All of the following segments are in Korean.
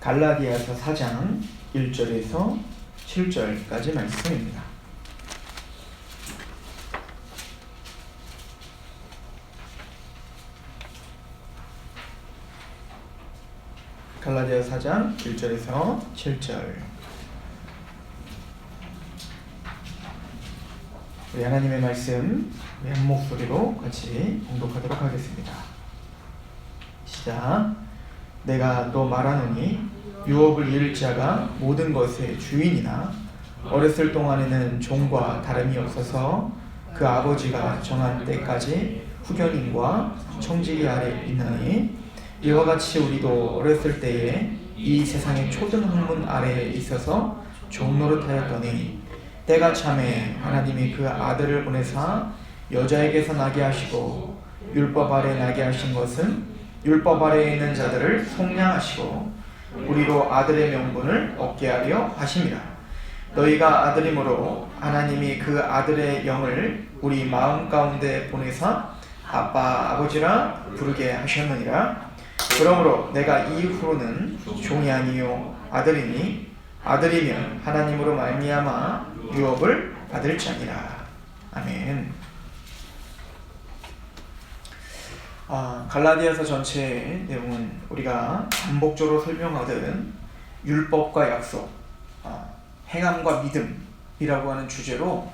갈라디아서 4장 1절에서 7절까지 말씀입니다. 갈라디아 4장 1절에서 7절. 우리 하나님의 말씀 한 목소리로 같이 봉독하도록 하겠습니다. 시작. 내가 또 말하노니 유업을 이을 자가 모든 것의 주인이나 어렸을 동안에는 종과 다름이 없어서 그 아버지가 정한 때까지 후견인과 청지기 아래 있느니 이와 같이 우리도 어렸을 때에 이 세상의 초등 학문 아래에 있어서 종노릇하였더니 때가 참에 하나님이 그 아들을 보내사 여자에게서 나게 하시고 율법 아래 나게 하신 것은 율법 아래에 있는 자들을 속량하시고 우리로 아들의 명분을 얻게 하려 하심이라. 너희가 아들이므로 하나님이 그 아들의 영을 우리 마음 가운데 보내사 아빠 아버지라 부르게 하셨느니라. 그러므로 내가 이후로는 종이 아니요 아들이니 아들이면 하나님으로 말미암아 유업을 받을 자니라. 아멘. 갈라디아서 전체의 내용은 우리가 반복적으로 설명하던 율법과 약속, 행함과 믿음이라고 하는 주제로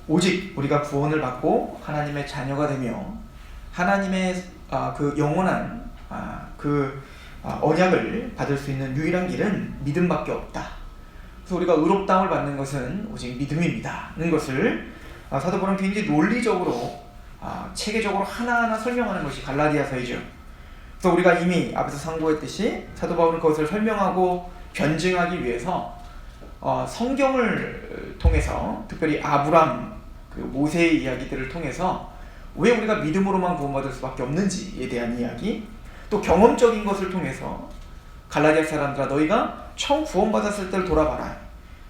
오직 우리가 구원을 받고 하나님의 자녀가 되며 하나님의 그 영원한 언약을 받을 수 있는 유일한 길은 믿음밖에 없다. 그래서 우리가 의롭다함을 받는 것은 오직 믿음입니다 는 것을 사도 바울은 굉장히 논리적으로 체계적으로 하나하나 설명하는 것이 갈라디아서이죠. 그래서 우리가 이미 앞에서 상고했듯이 사도 바울은 그것을 설명하고 변증하기 위해서 성경을 통해서 특별히 아브람, 모세의 이야기들을 통해서 왜 우리가 믿음으로만 구원받을 수밖에 없는지에 대한 이야기, 또 경험적인 것을 통해서 갈라디아 사람들아 너희가 처음 구원받았을 때를 돌아봐라.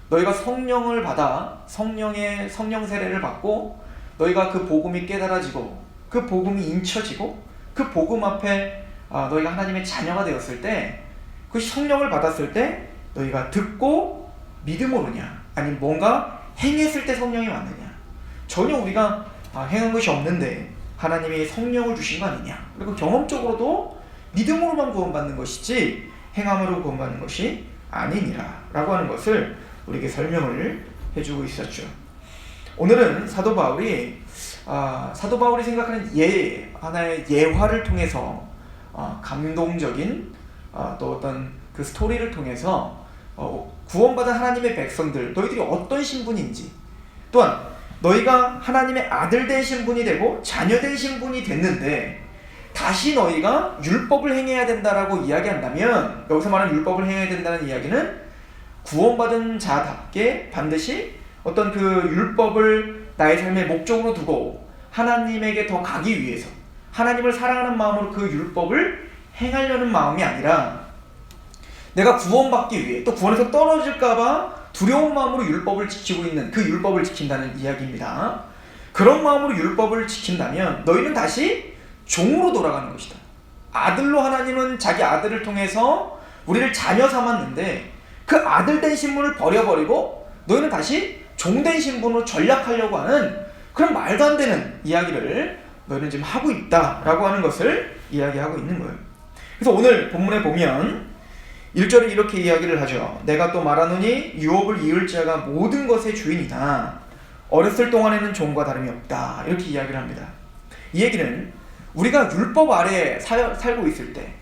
너희가 성령을 받아 성령 세례를 받고 너희가 그 복음이 깨달아지고 그 복음이 인쳐지고 그 복음 앞에 너희가 하나님의 자녀가 되었을 때 그 성령을 받았을 때 너희가 듣고 믿음으로냐 아니면 뭔가 행했을 때 성령이 왔느냐. 전혀 우리가 행한 것이 없는데 하나님이 성령을 주신 거 아니냐. 그리고 경험적으로도 믿음으로만 구원받는 것이지 행함으로 구원받는 것이 아니니라 라고 하는 것을 우리에게 설명을 해주고 있었죠. 오늘은 사도 바울이 생각하는 하나의 예화를 통해서 감동적인 또 어떤 그 스토리를 통해서 구원받은 하나님의 백성들 너희들이 어떤 신분인지, 또한 너희가 하나님의 아들 된 신분이 되고 자녀 된 신분이 됐는데 다시 너희가 율법을 행해야 된다라고 이야기한다면, 여기서 말하는 율법을 행해야 된다는 이야기는 구원받은 자답게 반드시 어떤 그 율법을 나의 삶의 목적으로 두고 하나님에게 더 가기 위해서 하나님을 사랑하는 마음으로 그 율법을 행하려는 마음이 아니라 내가 구원받기 위해 또 구원에서 떨어질까봐 두려운 마음으로 율법을 지키고 있는 그 율법을 지킨다는 이야기입니다. 그런 마음으로 율법을 지킨다면 너희는 다시 종으로 돌아가는 것이다. 아들로 하나님은 자기 아들을 통해서 우리를 자녀 삼았는데 그 아들된 신분을 버려버리고 너희는 다시 종된 신분으로 전락하려고 하는 그런 말도 안 되는 이야기를 너희는 지금 하고 있다라고 하는 것을 이야기하고 있는 거예요. 그래서 오늘 본문에 보면 1절에 이렇게 이야기를 하죠. 내가 또 말하노니 유업을 이을 자가 모든 것의 주인이나 어렸을 동안에는 종과 다름이 없다. 이렇게 이야기를 합니다. 이 얘기는 우리가 율법 아래 살고 있을 때,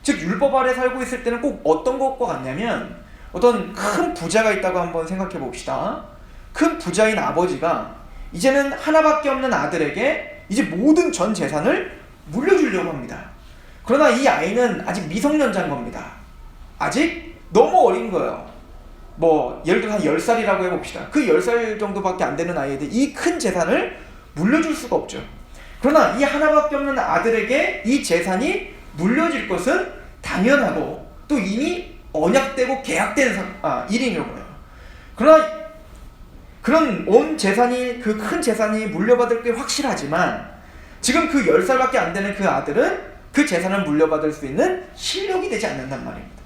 즉 율법 아래 살고 있을 때는 꼭 어떤 것과 같냐면 어떤 큰 부자가 있다고 한번 생각해 봅시다. 큰 부자인 아버지가 이제는 하나밖에 없는 아들에게 이제 모든 전 재산을 물려주려고 합니다. 그러나 이 아이는 아직 미성년자인 겁니다. 아직 너무 어린 거예요. 예를 들어 한 10살이라고 해봅시다. 그 10살 정도밖에 안 되는 아이한테 이 큰 재산을 물려줄 수가 없죠. 그러나 이 하나밖에 없는 아들에게 이 재산이 물려질 것은 당연하고 또 이미 언약되고 계약된 일이라고요. 그러나 그런 온 재산이, 그 큰 재산이 물려받을 게 확실하지만 지금 그 10살밖에 안 되는 그 아들은 그 재산을 물려받을 수 있는 실력이 되지 않는단 말입니다.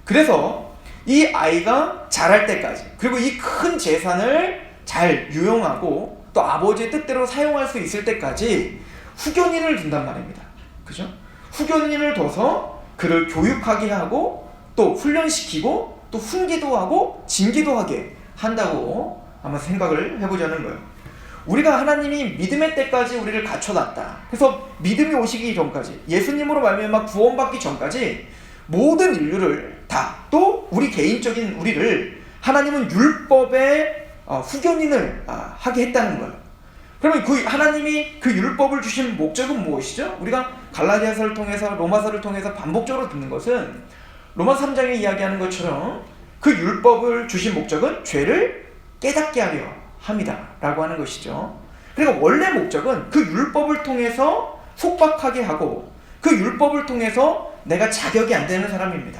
그래서 이 아이가 자랄 때까지, 그리고 이 큰 재산을 잘 유용하고 또 아버지의 뜻대로 사용할 수 있을 때까지 후견인을 둔단 말입니다. 그죠? 후견인을 둬서 그를 교육하게 하고 또 훈련시키고 또 훈기도 하고 징기도 하게 한다고 한번 생각을 해보자는 거예요. 우리가 하나님이 믿음의 때까지 우리를 갖춰놨다. 그래서 믿음이 오시기 전까지, 예수님으로 말미암아 구원받기 전까지 모든 인류를 다, 또 우리 개인적인 우리를 하나님은 율법의 후견인을 하게 했다는 거예요. 그러면 그 하나님이 그 율법을 주신 목적은 무엇이죠? 우리가 갈라디아서를 통해서, 로마서를 통해서 반복적으로 듣는 것은 로마 3장에 이야기하는 것처럼 그 율법을 주신 목적은 죄를 깨닫게 하려 합니다 라고 하는 것이죠. 그러니까 원래 목적은 그 율법을 통해서 속박하게 하고 그 율법을 통해서 내가 자격이 안 되는 사람입니다.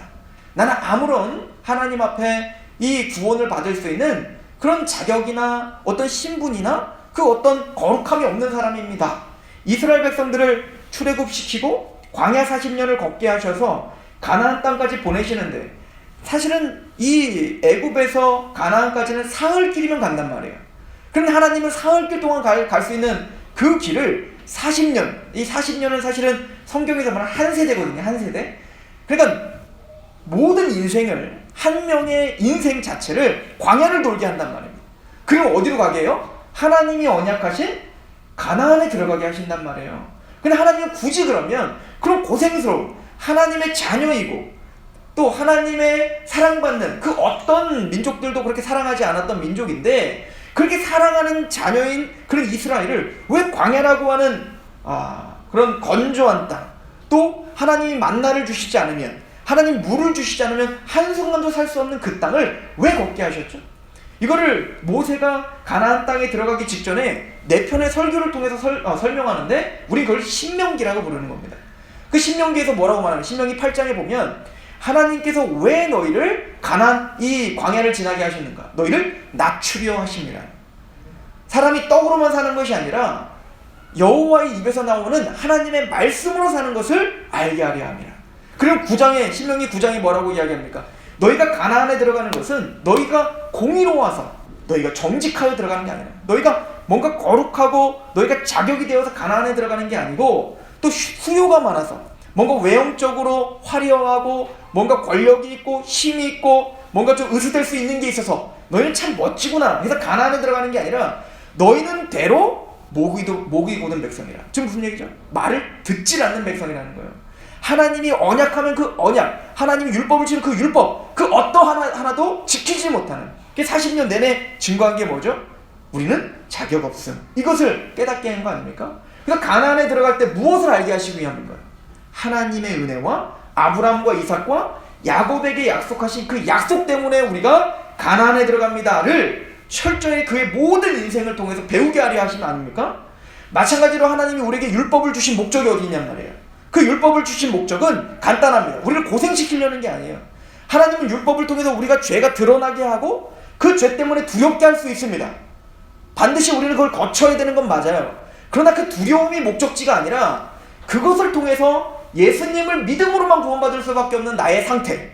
나는 아무런 하나님 앞에 이 구원을 받을 수 있는 그런 자격이나 어떤 신분이나 그 어떤 거룩함이 없는 사람입니다. 이스라엘 백성들을 출애굽시키고 광야 40년을 걷게 하셔서 가나안 땅까지 보내시는데, 사실은 이 애굽에서 가나안까지는 사흘길이면 간단 말이에요. 그런데 하나님은 사흘길 동안 갈 수 있는 그 길을 40년, 이 40년은 사실은 성경에서 말하는 한 세대거든요. 한 세대. 그러니까 모든 인생을, 한 명의 인생 자체를 광야를 돌게 한단 말입니다. 그리고 어디로 가게 해요? 하나님이 언약하신 가나안에 들어가게 하신단 말이에요. 근데 하나님은 굳이 그러면 그런 고생스러운 하나님의 자녀이고 또 하나님의 사랑받는 그 어떤 민족들도 그렇게 사랑하지 않았던 민족인데, 그렇게 사랑하는 자녀인 그런 이스라엘을 왜 광야라고 하는 그런 건조한 땅, 또 하나님이 만나를 주시지 않으면, 하나님 물을 주시지 않으면 한순간도 살 수 없는 그 땅을 왜 걷게 하셨죠? 이거를 모세가 가나안 땅에 들어가기 직전에 네 편의 설교를 통해서 설명하는데, 우리 그걸 신명기라고 부르는 겁니다. 그 신명기에서 뭐라고 말하면, 신명기 8장에 보면 하나님께서 왜 너희를 가나안 이 광야를 지나게 하셨는가? 너희를 낮추려 하십니다. 사람이 떡으로만 사는 것이 아니라 여호와의 입에서 나오는 하나님의 말씀으로 사는 것을 알게 하려 합니다. 그리고 신명기 9장에 뭐라고 이야기합니까? 너희가 가나안에 들어가는 것은 너희가 공의로워서, 너희가 정직하여 들어가는 게 아니라, 너희가 뭔가 거룩하고 너희가 자격이 되어서 가나안에 들어가는 게 아니고, 또 수요가 많아서 뭔가 외형적으로 화려하고 뭔가 권력이 있고 힘이 있고 뭔가 좀 의수될 수 있는 게 있어서 너희는 참 멋지구나 해서 가나안에 들어가는 게 아니라, 너희는 대로 목이 고든 백성이라. 지금 무슨 얘기죠? 말을 듣질 않는 백성이라는 거예요. 하나님이 언약하면 그 언약, 하나님이 율법을 주는 그 율법, 그 하나도 지키지 못하는, 40년 내내 증거한 게 뭐죠? 우리는 자격 없음. 이것을 깨닫게 한 거 아닙니까? 그러니까 가나안에 들어갈 때 무엇을 알게 하시기 위함인가요? 하나님의 은혜와 아브라함과 이삭과 야곱에게 약속하신 그 약속 때문에 우리가 가나안에 들어갑니다를 철저히 그의 모든 인생을 통해서 배우게 하려 하신 거 아닙니까? 마찬가지로 하나님이 우리에게 율법을 주신 목적이 어디 있냔 말이에요. 그 율법을 주신 목적은 간단합니다. 우리를 고생시키려는 게 아니에요. 하나님은 율법을 통해서 우리가 죄가 드러나게 하고 그 죄 때문에 두렵게 할 수 있습니다. 반드시 우리는 그걸 거쳐야 되는 건 맞아요. 그러나 그 두려움이 목적지가 아니라, 그것을 통해서 예수님을 믿음으로만 구원받을 수밖에 없는 나의 상태,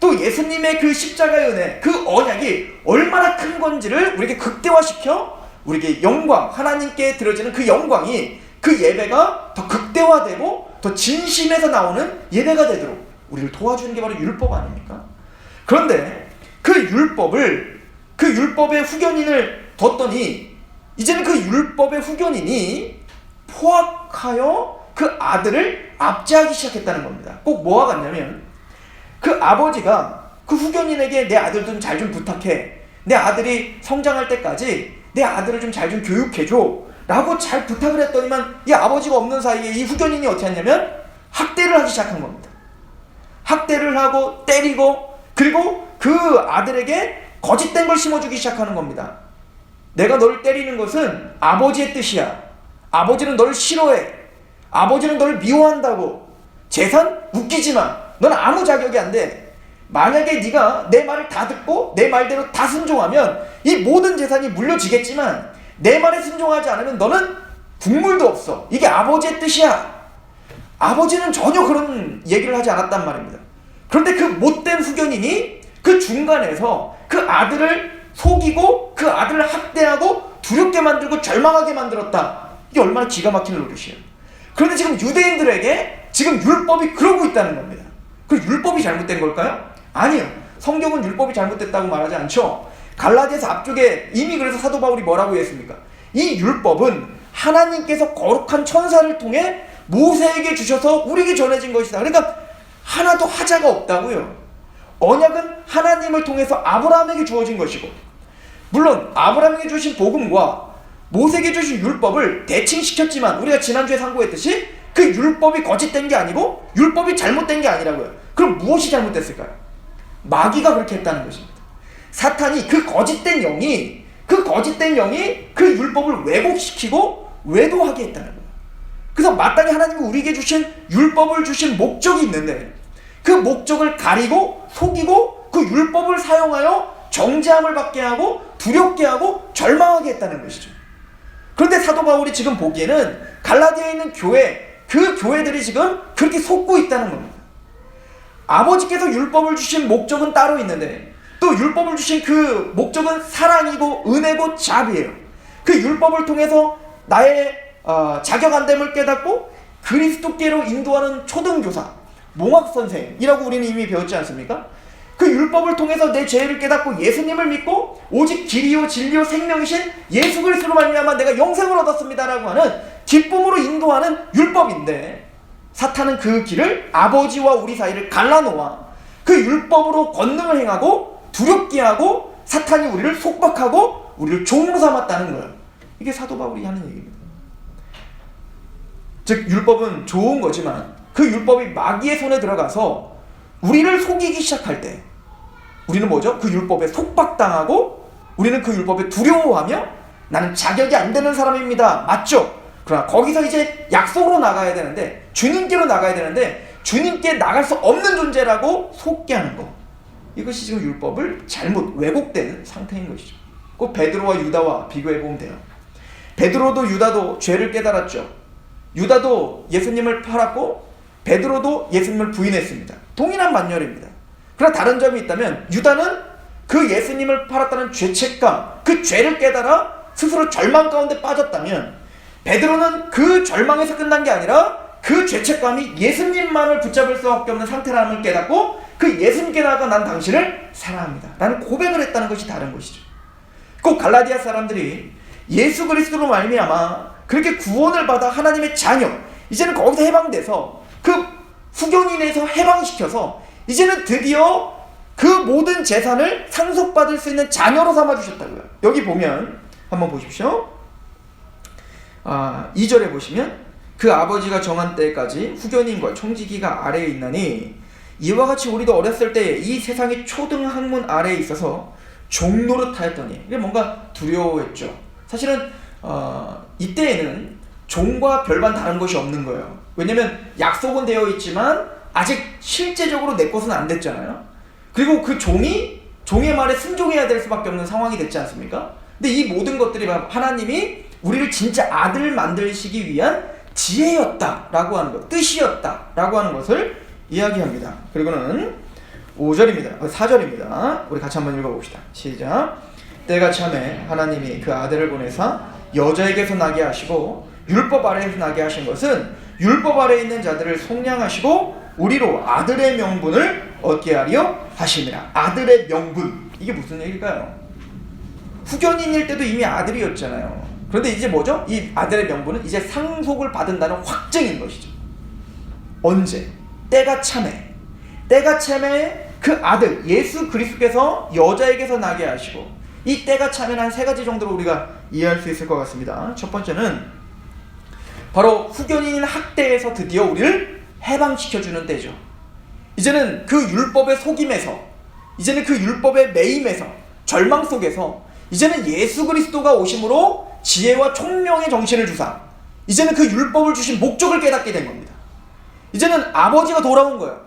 또 예수님의 그 십자가의 은혜, 그 언약이 얼마나 큰 건지를 우리에게 극대화시켜 우리에게 영광, 하나님께 드려지는 그 영광이, 그 예배가 더 극대화되고 더 진심에서 나오는 예배가 되도록 우리를 도와주는 게 바로 율법 아닙니까? 그런데 그 율법의 후견인을 뒀더니, 이제는 그 율법의 후견인이 포악하여 그 아들을 압제하기 시작했다는 겁니다. 꼭 뭐와 같냐면, 그 아버지가 그 후견인에게 내 아들 좀 잘 좀 부탁해, 내 아들이 성장할 때까지 내 아들을 좀 잘 좀 교육해줘 라고 잘 부탁을 했더니만, 이 아버지가 없는 사이에 이 후견인이 어떻게 했냐면 학대를 하기 시작한 겁니다. 학대를 하고 때리고, 그리고 그 아들에게 거짓된 걸 심어주기 시작하는 겁니다. 내가 너를 때리는 것은 아버지의 뜻이야. 아버지는 너를 싫어해. 아버지는 너를 미워한다고. 재산? 웃기지 마. 넌 아무 자격이 안 돼. 만약에 네가 내 말을 다 듣고 내 말대로 다 순종하면 이 모든 재산이 물려지겠지만, 내 말에 순종하지 않으면 너는 국물도 없어. 이게 아버지의 뜻이야. 아버지는 전혀 그런 얘기를 하지 않았단 말입니다. 그런데 그 못된 후견인이 그 중간에서 그 아들을 속이고 그 아들을 학대하고 두렵게 만들고 절망하게 만들었다. 이게 얼마나 기가 막힌 노릇이에요. 그런데 지금 유대인들에게 지금 율법이 그러고 있다는 겁니다. 그 율법이 잘못된 걸까요? 아니요. 성경은 율법이 잘못됐다고 말하지 않죠. 갈라디아서 앞쪽에 이미 그래서 사도 바울이 뭐라고 했습니까? 이 율법은 하나님께서 거룩한 천사를 통해 모세에게 주셔서 우리에게 전해진 것이다. 그러니까 하나도 하자가 없다고요. 언약은 하나님을 통해서 아브라함에게 주어진 것이고, 물론 아브라함에게 주신 복음과 모세에게 주신 율법을 대칭시켰지만 우리가 지난주에 상고했듯이 그 율법이 거짓된 게 아니고 율법이 잘못된 게 아니라고요. 그럼 무엇이 잘못됐을까요? 마귀가 그렇게 했다는 것입니다. 사탄이 그 거짓된 영이 그 율법을 왜곡시키고 외도하게 했다는 거예요. 그래서 마땅히 하나님이 우리에게 주신 율법을 주신 목적이 있는데 그 목적을 가리고 속이고 그 율법을 사용하여 정죄함을 받게 하고 두렵게 하고 절망하게 했다는 것이죠. 그런데 사도 바울이 지금 보기에는 갈라디아에 있는 그 교회들이 지금 그렇게 속고 있다는 겁니다. 아버지께서 율법을 주신 목적은 따로 있는데 또 율법을 주신 그 목적은 사랑이고 은혜고 자비예요. 그 율법을 통해서 나의 자격 안 됨을 깨닫고 그리스도께로 인도하는 초등교사, 몽학선생이라고 우리는 이미 배웠지 않습니까? 그 율법을 통해서 내 죄를 깨닫고 예수님을 믿고 오직 길이요 진리요 생명이신 예수 그리스도로 말미암아 내가 영생을 얻었습니다라고 하는 기쁨으로 인도하는 율법인데, 사탄은 그 길을 아버지와 우리 사이를 갈라놓아 그 율법으로 권능을 행하고 두렵게 하고 사탄이 우리를 속박하고 우리를 종으로 삼았다는 거예요. 이게 사도 바울이 하는 얘기입니다. 즉 율법은 좋은 거지만 그 율법이 마귀의 손에 들어가서 우리를 속이기 시작할 때 우리는 뭐죠? 그 율법에 속박당하고 우리는 그 율법에 두려워하며 나는 자격이 안 되는 사람입니다. 맞죠? 그러나 거기서 이제 약속으로 나가야 되는데, 주님께로 나가야 되는데 주님께 나갈 수 없는 존재라고 속게 하는 거, 이것이 지금 율법을 잘못 왜곡된 상태인 것이죠. 꼭 베드로와 유다와 비교해보면 돼요. 베드로도 유다도 죄를 깨달았죠. 유다도 예수님을 팔았고 베드로도 예수님을 부인했습니다. 동일한 만열입니다. 그러나 다른 점이 있다면 유다는 그 예수님을 팔았다는 죄책감, 그 죄를 깨달아 스스로 절망 가운데 빠졌다면 베드로는 그 절망에서 끝난 게 아니라 그 죄책감이 예수님만을 붙잡을 수밖에 없는 상태라는 걸 깨닫고 그 예수님께 나아가 난 당신을 사랑합니다 라는 고백을 했다는 것이 다른 것이죠. 꼭 갈라디아 사람들이 예수 그리스도로 말미암아 그렇게 구원을 받아 하나님의 자녀, 이제는 거기서 해방돼서 그 후견인에서 해방시켜서 이제는 드디어 그 모든 재산을 상속받을 수 있는 자녀로 삼아주셨다고요. 여기 보면 한번 보십시오. 2절에 보시면 그 아버지가 정한 때까지 후견인과 총지기가 아래에 있나니 이와 같이 우리도 어렸을 때에 이 세상의 초등 학문 아래에 있어서 종노릇하였더니, 이게 뭔가 두려워했죠. 사실은 이때에는 종과 별반 다른 것이 없는 거예요. 왜냐면 약속은 되어 있지만 아직 실제적으로 내 것은 안 됐잖아요. 그리고 그 종의 말에 순종해야 될 수밖에 없는 상황이 됐지 않습니까? 근데 이 모든 것들이 하나님이 우리를 진짜 아들 만드시기 위한 지혜였다라고 하는 것, 뜻이었다라고 하는 것을 이야기합니다. 그리고는 4절입니다. 우리 같이 한번 읽어봅시다. 시작. 때가 참에 하나님이 그 아들을 보내사 여자에게서 나게 하시고 율법 아래에서 나게 하신 것은 율법 아래에 있는 자들을 속량하시고 우리로 아들의 명분을 얻게 하려 하심이라. 아들의 명분, 이게 무슨 얘기일까요? 후견인일 때도 이미 아들이었잖아요. 그런데 이제 뭐죠? 이 아들의 명분은 이제 상속을 받은다는 확증인 것이죠. 언제? 때가 참에 그 아들 예수 그리스도께서 여자에게서 나게 하시고, 이 때가 참에는 한 3가지 정도로 우리가 이해할 수 있을 것 같습니다. 첫 번째는 바로 후견인인 학대에서 드디어 우리를 해방시켜주는 때죠. 이제는 그 율법의 속임에서, 이제는 그 율법의 매임에서, 절망 속에서 이제는 예수 그리스도가 오심으로 지혜와 총명의 정신을 주사 이제는 그 율법을 주신 목적을 깨닫게 된 겁니다. 이제는 아버지가 돌아온 거예요.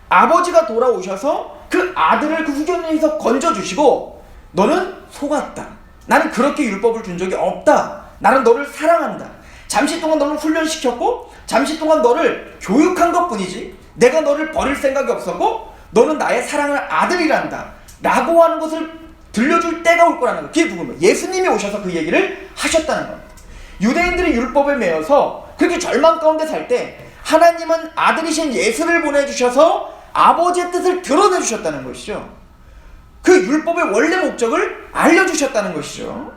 아버지가 돌아오셔서 그 아들을 그 후견인에서 건져주시고, 너는 속았다. 나는 그렇게 율법을 준 적이 없다. 나는 너를 사랑한다. 잠시 동안 너를 훈련시켰고 잠시 동안 너를 교육한 것뿐이지 내가 너를 버릴 생각이 없었고 너는 나의 사랑하는 아들이란다 라고 하는 것을 들려줄 때가 올 거라는 거예요. 그게 누구면 예수님이 오셔서 그 얘기를 하셨다는 겁니다. 유대인들이 율법에 매여서 그렇게 절망 가운데 살 때 하나님은 아들이신 예수를 보내주셔서 아버지의 뜻을 드러내주셨다는 것이죠. 그 율법의 원래 목적을 알려주셨다는 것이죠.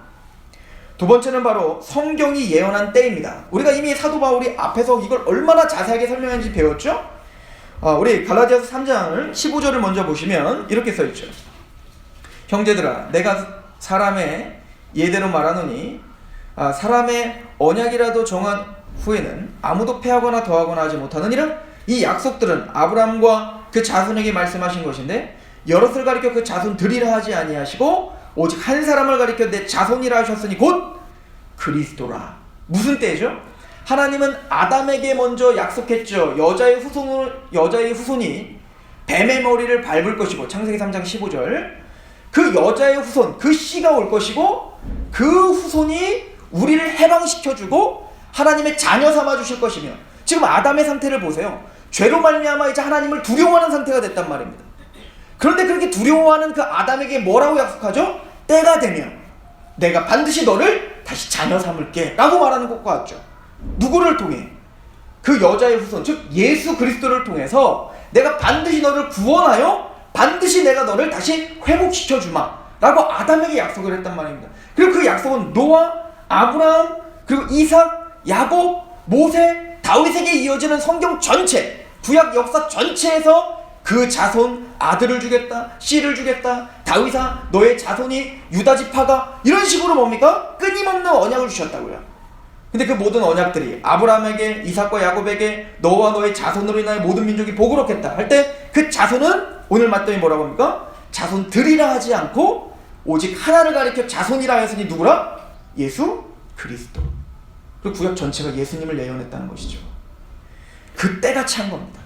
두 번째는 바로 성경이 예언한 때입니다. 우리가 이미 사도 바울이 앞에서 이걸 얼마나 자세하게 설명했는지 배웠죠? 우리 갈라디아서 3장을 15절을 먼저 보시면 이렇게 써있죠. 형제들아 내가 사람의 예대로 말하노니 사람의 언약이라도 정한 후에는 아무도 패하거나 더하거나 하지 못하느니라. 이 약속들은 아브라함과 그 자손에게 말씀하신 것인데 여럿을 가리켜 그 자손들이라 하지 아니하시고 오직 한 사람을 가리켜 내 자손이라 하셨으니 곧 그리스도라. 무슨 때죠? 하나님은 아담에게 먼저 약속했죠. 여자의 후손이 뱀의 머리를 밟을 것이고 창세기 3장 15절 그 여자의 후손, 그 씨가 올 것이고 그 후손이 우리를 해방시켜주고 하나님의 자녀 삼아주실 것이며 지금 아담의 상태를 보세요. 죄로 말미암아 이제 하나님을 두려워하는 상태가 됐단 말입니다. 그런데 그렇게 두려워하는 그 아담에게 뭐라고 약속하죠? 때가 되면 내가 반드시 너를 다시 자녀 삼을게 라고 말하는 것과 같죠. 누구를 통해? 그 여자의 후손, 즉 예수 그리스도를 통해서 내가 반드시 너를 구원하여 반드시 내가 너를 다시 회복시켜주마 라고 아담에게 약속을 했단 말입니다. 그리고 그 약속은 노아, 아브라함, 그리고 이삭, 야곱, 모세, 다윗에게 이어지는 성경 전체, 구약 역사 전체에서 그 자손 아들을 주겠다, 씨를 주겠다, 다윗아 너의 자손이 유다 지파가 이런 식으로 뭡니까? 끊임없는 언약을 주셨다고요. 근데 그 모든 언약들이 아브라함에게, 이삭과 야곱에게 너와 너의 자손으로 인하여 모든 민족이 복을 얻겠다 할 때 그 자손은 오늘 맞더니 뭐라고 합니까? 자손들이라 하지 않고 오직 하나를 가리켜 자손이라 하였으니 누구라? 예수 그리스도. 그 구약 전체가 예수님을 예언했다는 것이죠. 그때가 찬 겁니다.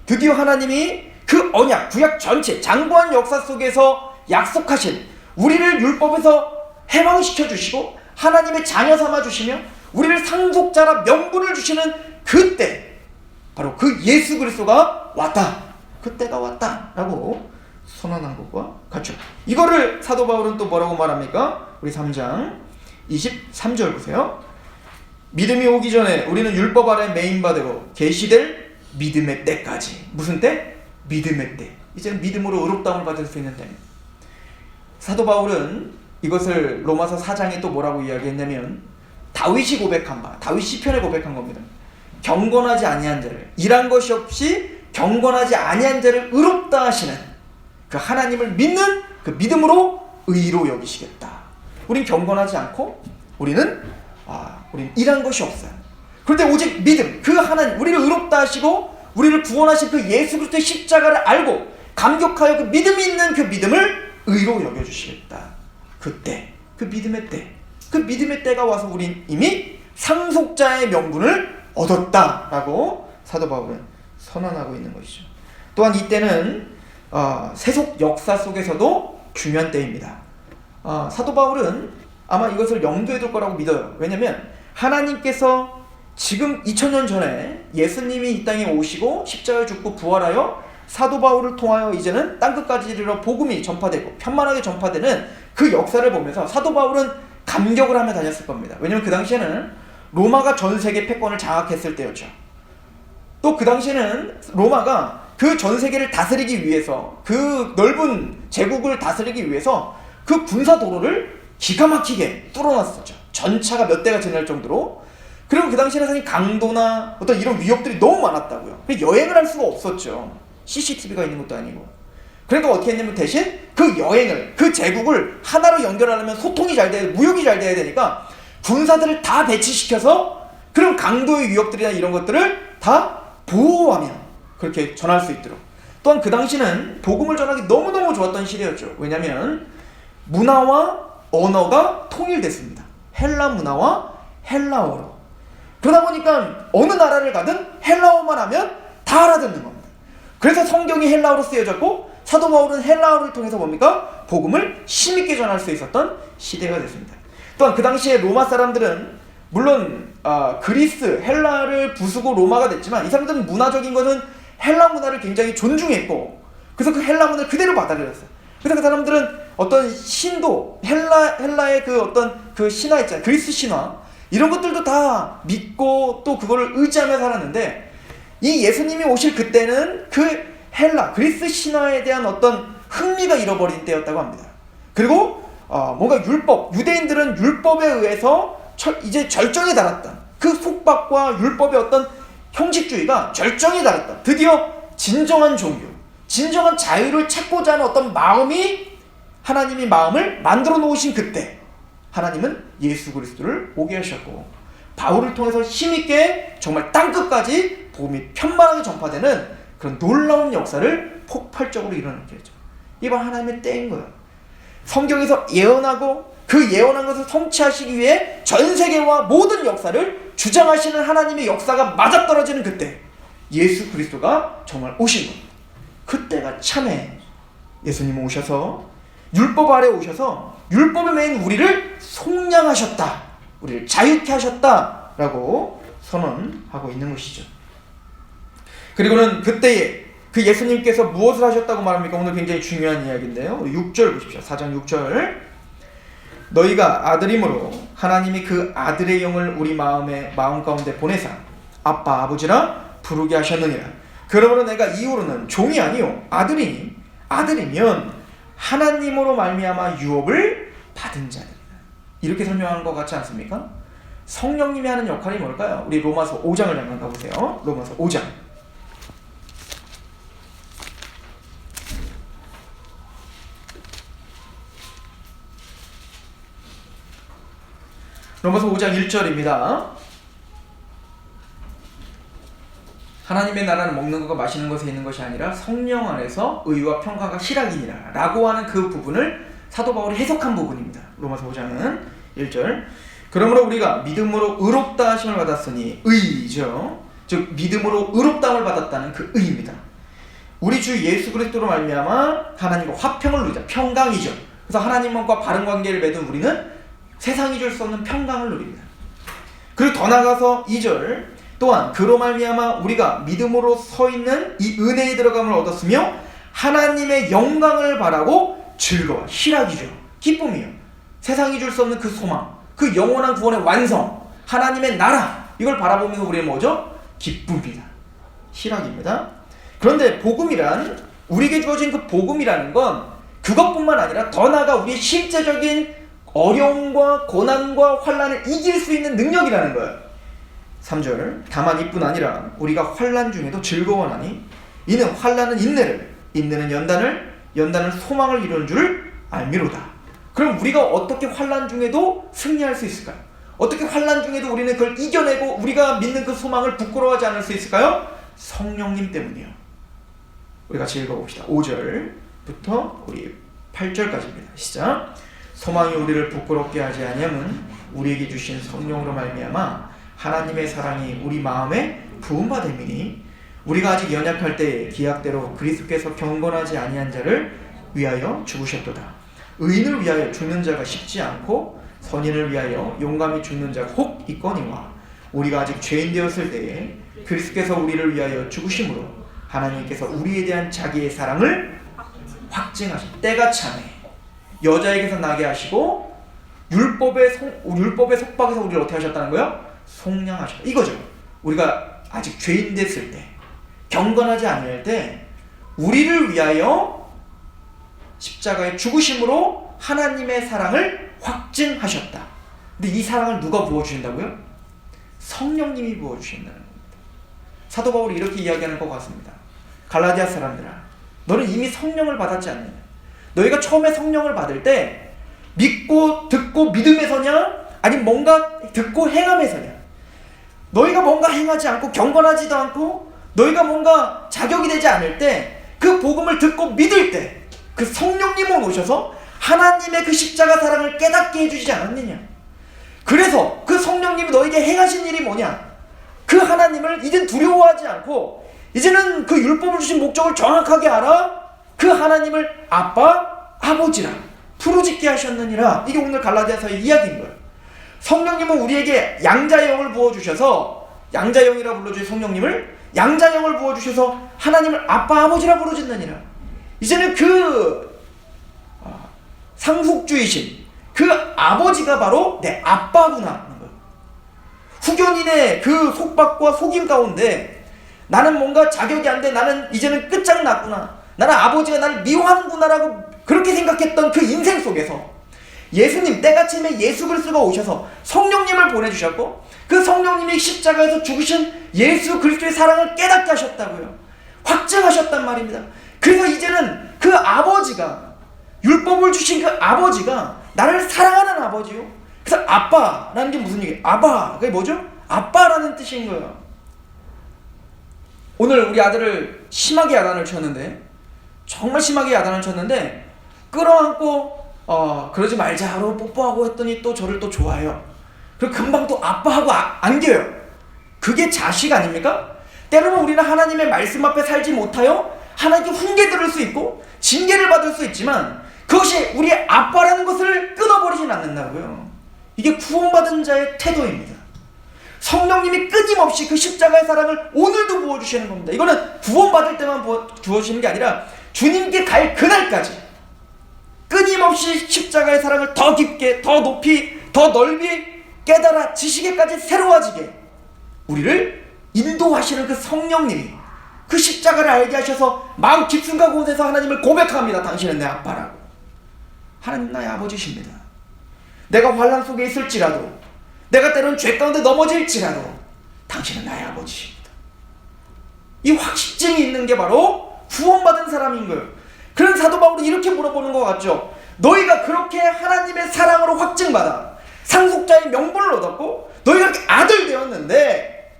드디어 하나님이 그 언약, 구약 전체, 장구한 역사 속에서 약속하신 우리를 율법에서 해방시켜 주시고 하나님의 자녀 삼아 주시며 우리를 상속자라 명분을 주시는 그때 바로 그 예수 그리스도가 왔다. 그때가 왔다 라고 선언한 것과 같죠. 이거를 사도 바울은 또 뭐라고 말합니까? 우리 3장 23절 보세요. 믿음이 오기 전에 우리는 율법 아래 매인받고 계시될 믿음의 때까지. 무슨 때? 믿음의 때. 이제는 믿음으로 의롭다움을 받을 수 있는 때입니다. 사도 바울은 이것을 로마서 4장에 또 뭐라고 이야기했냐면 다윗이 고백한 바, 다윗 시편에 고백한 겁니다. 경건하지 아니한 자를, 일한 것이 없이 경건하지 아니한 자를 의롭다 하시는 그 하나님을 믿는 그 믿음으로 의로 여기시겠다. 우린 경건하지 않고 우리는 일한 것이 없어요. 그런데 오직 믿음, 그 하나님, 우리를 의롭다 하시고 우리를 구원하신 그 예수 그리스도의 십자가를 알고 감격하여 그 믿음이 있는 그 믿음을 의로 여겨주시겠다. 그때, 그 믿음의 때, 그 믿음의 때가 와서 우린 이미 상속자의 명분을 얻었다라고 사도 바울은 선언하고 있는 것이죠. 또한 이때는 세속 역사 속에서도 중요한 때입니다. 사도 바울은 아마 이것을 염두에 둘 거라고 믿어요. 왜냐하면 하나님께서 지금 2000년 전에 예수님이 이 땅에 오시고 십자가에 죽고 부활하여 사도 바울을 통하여 이제는 땅끝까지 이르러 복음이 전파되고 편만하게 전파되는 그 역사를 보면서 사도 바울은 감격을 하며 다녔을 겁니다. 왜냐하면 그 당시에는 로마가 전 세계 패권을 장악했을 때였죠. 또 그 당시에는 로마가 그 전 세계를 다스리기 위해서, 그 넓은 제국을 다스리기 위해서 그 군사 도로를 기가 막히게 뚫어놨었죠. 전차가 몇 대가 지날 정도로. 그리고 그 당시에는 사실 강도나 어떤 이런 위협들이 너무 많았다고요. 여행을 할 수가 없었죠. CCTV가 있는 것도 아니고. 그러니까 어떻게 했냐면 대신 그 여행을, 그 제국을 하나로 연결하려면 소통이 잘 돼야, 무역이 잘 돼야 되니까 군사들을 다 배치시켜서 그런 강도의 위협들이나 이런 것들을 다 보호하며 그렇게 전할 수 있도록. 또한 그 당시는 복음을 전하기 너무너무 좋았던 시대였죠. 왜냐하면 문화와 언어가 통일됐습니다. 헬라 문화와 헬라어로. 그러다 보니까 어느 나라를 가든 헬라어만 하면 다 알아듣는 겁니다. 그래서 성경이 헬라어로 쓰여졌고 사도 바울은 헬라어를 통해서 뭡니까? 복음을 힘있게 전할 수 있었던 시대가 됐습니다. 또한 그 당시에 로마 사람들은 물론 그리스, 헬라를 부수고 로마가 됐지만 이 사람들은 문화적인 것은 헬라 문화를 굉장히 존중했고 그래서 그 헬라문을 그대로 받아들였어요. 그래서 그 사람들은 어떤 신도, 헬라의 그 어떤 그 신화 있잖아요. 그리스 신화. 이런 것들도 다 믿고 또 그거를 의지하며 살았는데, 이 예수님이 오실 그때는 그 헬라, 그리스 신화에 대한 어떤 흥미가 잃어버린 때였다고 합니다. 그리고 뭔가 율법, 유대인들은 율법에 의해서 이제 절정에 달았다. 그 속박과 율법의 어떤 형식주의가 절정에 달았다. 드디어 진정한 종교, 진정한 자유를 찾고자 하는 어떤 마음이, 하나님이 마음을 만들어 놓으신 그때 하나님은 예수 그리스도를 오게 하셨고, 바울을 통해서 힘있게 정말 땅끝까지 복음이 편만하게 전파되는 그런 놀라운 역사를 폭발적으로 일어나게 했죠. 이건 하나님의 때인 거예요. 성경에서 예언하고 그 예언한 것을 성취하시기 위해 전 세계와 모든 역사를 주장하시는 하나님의 역사가 맞아떨어지는 그때 예수 그리스도가 정말 오신 겁니다. 그때가 참에 예수님은 오셔서 율법 아래 오셔서 율법에 매인 우리를 속량하셨다, 우리를 자유케 하셨다라고 선언하고 있는 것이죠. 그리고는 그때에 그 예수님께서 무엇을 하셨다고 말합니까? 오늘 굉장히 중요한 이야기인데요. 우리 6절 보십시오. 4장 6절. 너희가 아들임으로 하나님이 그 아들의 영을 우리 마음 가운데 보내사 아빠 아버지라 부르게 하셨느니라. 그러므로 내가 이후로는 종이 아니요 아들이니 아들이면 하나님으로 말미암아 유업을 받은 자들이다. 이렇게 설명하는 것 같지 않습니까? 성령님이 하는 역할이 뭘까요? 우리 로마서 5장을 잠깐 가보세요. 로마서 5장. 로마서 5장 1절입니다. 하나님의 나라는 먹는 것과 마시는 것에 있는 것이 아니라 성령 안에서 의와 평강과 희락이니라 라고 하는 그 부분을 사도 바울이 해석한 부분입니다. 로마서 5장은 1절. 그러므로 우리가 믿음으로 의롭다 하심을 받았으니, 의죠. 즉 믿음으로 의롭다함을 받았다는 그 의입니다. 우리 주 예수 그리스도로 말미암아 하나님과 화평을 누리자. 평강이죠. 그래서 하나님과 바른 관계를 맺은 우리는 세상이 줄 수 없는 평강을 누립니다. 그리고 더 나아가서 2절 또한 그로 말미암아 우리가 믿음으로 서 있는 이 은혜에 들어감을 얻었으며 하나님의 영광을 바라고 즐거워, 희락이죠. 기쁨이요. 세상이 줄 수 없는 그 소망, 그 영원한 구원의 완성, 하나님의 나라, 이걸 바라보면서 우리는 뭐죠? 기쁨이다, 희락입니다. 그런데 복음이란, 우리에게 주어진 그 복음이라는 건 그것뿐만 아니라 더 나아가 우리의 실제적인 어려움과 고난과 환난을 이길 수 있는 능력이라는 거예요. 3절 다만 이뿐 아니라 우리가 환난 중에도 즐거워하니 이는 환난은 인내를, 인내는 연단을, 연단은 소망을 이루는 줄 알미로다. 그럼 우리가 어떻게 환난 중에도 승리할 수 있을까요? 어떻게 환난 중에도 우리는 그걸 이겨내고 우리가 믿는 그 소망을 부끄러워하지 않을 수 있을까요? 성령님 때문이요. 우리 같이 읽어봅시다. 5절부터 우리 8절까지입니다. 시작. 소망이 우리를 부끄럽게 하지 아니함은 우리에게 주신 성령으로 말미암아 하나님의 사랑이 우리 마음에 부음받음이니 우리가 아직 연약할 때에 기약대로 그리스도께서 경건하지 아니한 자를 위하여 죽으셨도다. 의인을 위하여 죽는 자가 쉽지 않고 선인을 위하여 용감히 죽는 자가 혹 있거니와 우리가 아직 죄인 되었을 때에 그리스도께서 우리를 위하여 죽으심으로 하나님께서 우리에 대한 자기의 사랑을 확증하신 때가 차네. 여자에게서 나게 하시고 율법의 속박에서 우리를 어떻게 하셨다는 거예요? 속량하셨다. 이거죠. 우리가 아직 죄인 됐을 때, 경건하지 아니할 때 우리를 위하여 십자가의 죽으심으로 하나님의 사랑을 확증하셨다. 근데 이 사랑을 누가 부어주신다고요? 성령님이 부어주신다는 겁니다. 사도 바울이 이렇게 이야기하는 것 같습니다. 갈라디아 사람들아, 너는 이미 성령을 받았지 않느냐? 너희가 처음에 성령을 받을 때 믿고 듣고 믿음에서냐? 아니면 뭔가 듣고 행함에서냐? 너희가 뭔가 행하지 않고 경건하지도 않고 너희가 뭔가 자격이 되지 않을 때 그 복음을 듣고 믿을 때 그 성령님은 오셔서 하나님의 그 십자가 사랑을 깨닫게 해주시지 않았느냐? 그래서 그 성령님이 너에게 행하신 일이 뭐냐? 그 하나님을 이젠 두려워하지 않고 이제는 그 율법을 주신 목적을 정확하게 알아 그 하나님을 아빠, 아버지라 부르짖게 하셨느니라. 이게 오늘 갈라디아서의 이야기인 거예요. 성령님은 우리에게 양자의 영을 부어주셔서, 양자의 영이라 불러주신 성령님을 양자의 영을 부어주셔서 하나님을 아빠, 아버지라 부르짖느니라. 이제는 그 상속주이신 그 아버지가 바로 내 아빠구나 하는 거예요. 후견인의 그 속박과 속임 가운데 나는 뭔가 자격이 안 돼, 나는 이제는 끝장났구나, 나는 아버지가 나를 미워하는구나 라고 그렇게 생각했던 그 인생 속에서 예수님, 때가침에 예수 그리스도가 오셔서 성령님을 보내주셨고 그 성령님이 십자가에서 죽으신 예수 그리스도의 사랑을 깨닫게 하셨다고요. 확증하셨단 말입니다. 그래서 이제는 그 아버지가, 율법을 주신 그 아버지가 나를 사랑하는 아버지요. 그래서 아빠라는 게 무슨 얘기예요? 아바, 그게 뭐죠? 아빠라는 뜻인 거예요. 오늘 우리 아들을 심하게 야단을 쳤는데, 정말 심하게 야단을 쳤는데 끌어안고 그러지 말자로 뽀뽀하고 했더니 또 저를 또 좋아해요. 그리고 금방 또 아빠하고 안겨요. 그게 자식 아닙니까? 때로는 우리는 하나님의 말씀 앞에 살지 못하여 하나님께 훈계 들을 수 있고 징계를 받을 수 있지만 그것이 우리의 아빠라는 것을 끊어버리진 않는다고요. 이게 구원받은 자의 태도입니다. 성령님이 끊임없이 그 십자가의 사랑을 오늘도 부어주시는 겁니다. 이거는 구원받을 때만 부어주시는 게 아니라 주님께 갈 그날까지 끊임없이 십자가의 사랑을 더 깊게, 더 높이, 더 넓이 깨달아 지시게까지 새로워지게 우리를 인도하시는 그 성령님이 그 십자가를 알게 하셔서 마음 깊은가 곳에서 하나님을 고백합니다. 당신은 내 아빠라고. 하나님 나의 아버지십니다. 내가 환난 속에 있을지라도, 내가 때론 죄 가운데 넘어질지라도 당신은 나의 아버지십니다. 이 확신증이 있는 게 바로 구원받은 사람인 거예요. 그런 사도 바울이 이렇게 물어보는 것 같죠. 너희가 그렇게 하나님의 사랑으로 확증받아 상속자의 명분을 얻었고 너희가 그렇게 아들 되었는데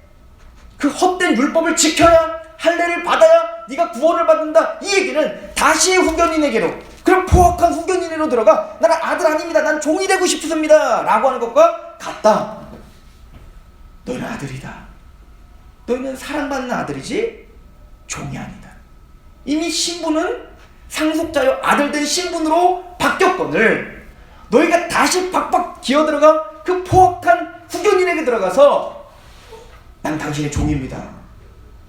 그 헛된 율법을 지켜야, 할례를 받아야 네가 구원을 받는다. 이 얘기는 다시 후견인에게로, 그럼 포악한 후견인으로 들어가 나는 아들 아닙니다, 난 종이 되고 싶습니다 라고 하는 것과 같다. 너희는 아들이다. 너희는 사랑받는 아들이지 종이 아니다. 이미 신분은 상속자여 아들된 신분으로 바뀌었거늘 너희가 다시 박박 기어들어가 그 포악한 후견인에게 들어가서 난 당신의 종입니다,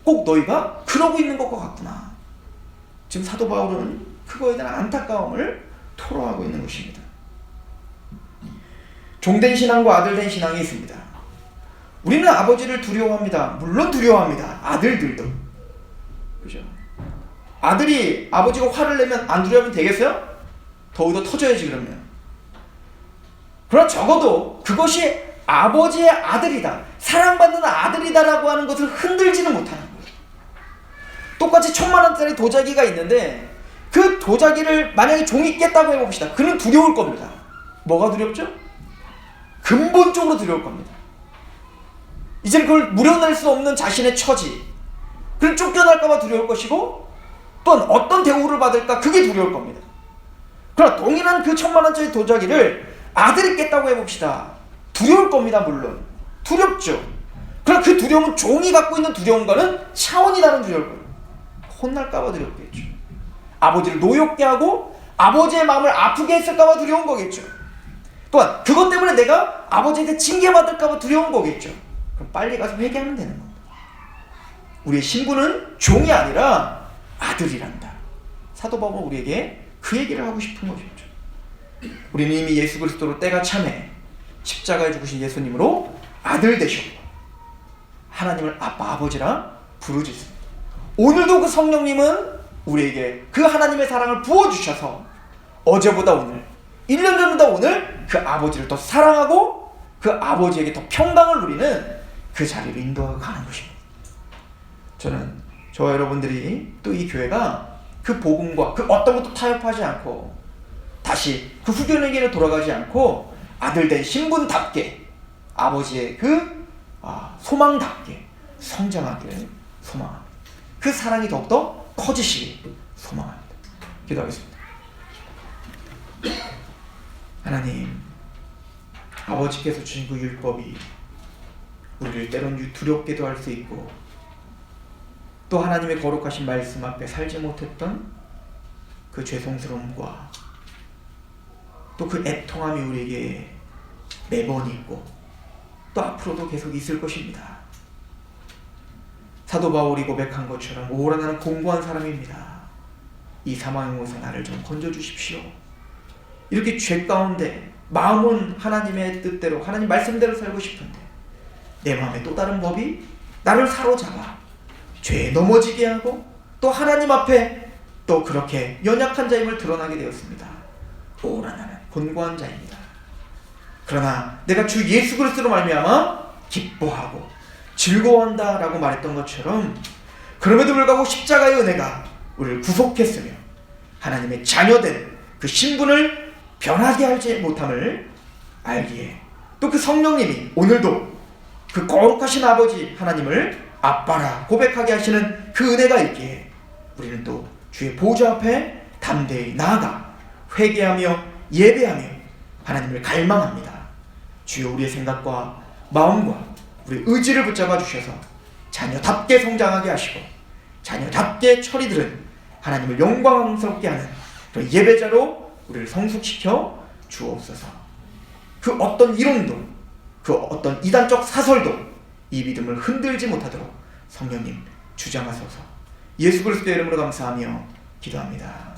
꼭 너희가 그러고 있는 것과 같구나. 지금 사도 바울은 그거에 대한 안타까움을 토로하고 있는 것입니다. 종된 신앙과 아들된 신앙이 있습니다. 우리는 아버지를 두려워합니다. 물론 두려워합니다. 아들들도. 그죠? 아들이 아버지가 화를 내면 안 두려우면 되겠어요? 더욱더 터져야지 그러면. 그러나 적어도 그것이 아버지의 아들이다, 사랑받는 아들이다라고 하는 것을 흔들지는 못하는 거예요. 똑같이 1000만원짜리 도자기가 있는데 그 도자기를 만약에 종이 깼다고 해봅시다. 그는 두려울 겁니다. 뭐가 두렵죠? 근본적으로 두려울 겁니다. 이제 그걸 물어낼 수 없는 자신의 처지, 그걸 쫓겨날까봐 두려울 것이고 또는 어떤 대우를 받을까, 그게 두려울 겁니다. 그러나 동일한 그 1000만원짜리 도자기를 아들이 깼다고 해봅시다. 두려울 겁니다. 물론 두렵죠. 그러나 그 두려움은 종이 갖고 있는 두려움과는 차원이 다른 두려울 거예요. 혼날까봐 두렵겠죠. 아버지를 노엽게 하고 아버지의 마음을 아프게 했을까봐 두려운 거겠죠. 또한 그것 때문에 내가 아버지한테 징계받을까봐 두려운 거겠죠. 그럼 빨리 가서 회개하면 되는 겁니다. 우리의 신분은 종이 아니라 아들이란다. 사도 바울은 우리에게 그 얘기를 하고 싶은 것이죠. 우리는 이미 예수 그리스도로 때가 참에 십자가에 죽으신 예수님으로 아들 되셨고 하나님을 아빠, 아버지라 부르짖습니다. 오늘도 그 성령님은 우리에게 그 하나님의 사랑을 부어주셔서 어제보다 오늘, 1년 전보다 오늘 그 아버지를 더 사랑하고 그 아버지에게 더 평강을 누리는 그 자리를 인도하고 가는 것입니다. 저는 저와 여러분들이 또 이 교회가 그 복음과 그 어떤 것도 타협하지 않고 다시 그 후견에게로 돌아가지 않고 아들된 신분답게 아버지의 그 소망답게 성장하기를 소망합니다. 그 사랑이 더욱더 커지시길 소망합니다. 기도하겠습니다. 하나님, 아버지께서 주신 그 율법이 우리를 때론 두렵게도 할 수 있고 또 하나님의 거룩하신 말씀 앞에 살지 못했던 그 죄송스러움과 또 그 애통함이 우리에게 매번 있고 또 앞으로도 계속 있을 것입니다. 사도 바울이 고백한 것처럼 오라 나는 공고한 사람입니다. 이 사망에서 나를 좀 건져주십시오. 이렇게 죄 가운데 마음은 하나님의 뜻대로 하나님 말씀대로 살고 싶은데 내 마음에 또 다른 법이 나를 사로잡아 죄에 넘어지게 하고 또 하나님 앞에 또 그렇게 연약한 자임을 드러나게 되었습니다. 오라 나는 곤고한 자입니다. 그러나 내가 주 예수 그리스도로 말미암아 기뻐하고 즐거워한다 라고 말했던 것처럼 그럼에도 불구하고 십자가의 은혜가 우리를 구속했으며 하나님의 자녀된 그 신분을 변하게 하지 못함을 알기에 또 그 성령님이 오늘도 그 거룩하신 아버지 하나님을 아빠라 고백하게 하시는 그 은혜가 있기에 우리는 또 주의 보좌 앞에 담대히 나아가 회개하며 예배하며 하나님을 갈망합니다. 주여 우리의 생각과 마음과 우리 의지를 붙잡아 주셔서 자녀답게 성장하게 하시고 자녀답게 처리 들은 하나님을 영광스럽게 하는 그런 예배자로 우리를 성숙시켜 주옵소서. 그 어떤 이론도 그 어떤 이단적 사설도 이 믿음을 흔들지 못하도록 성령님 주장하소서. 예수 그리스도의 이름으로 감사하며 기도합니다.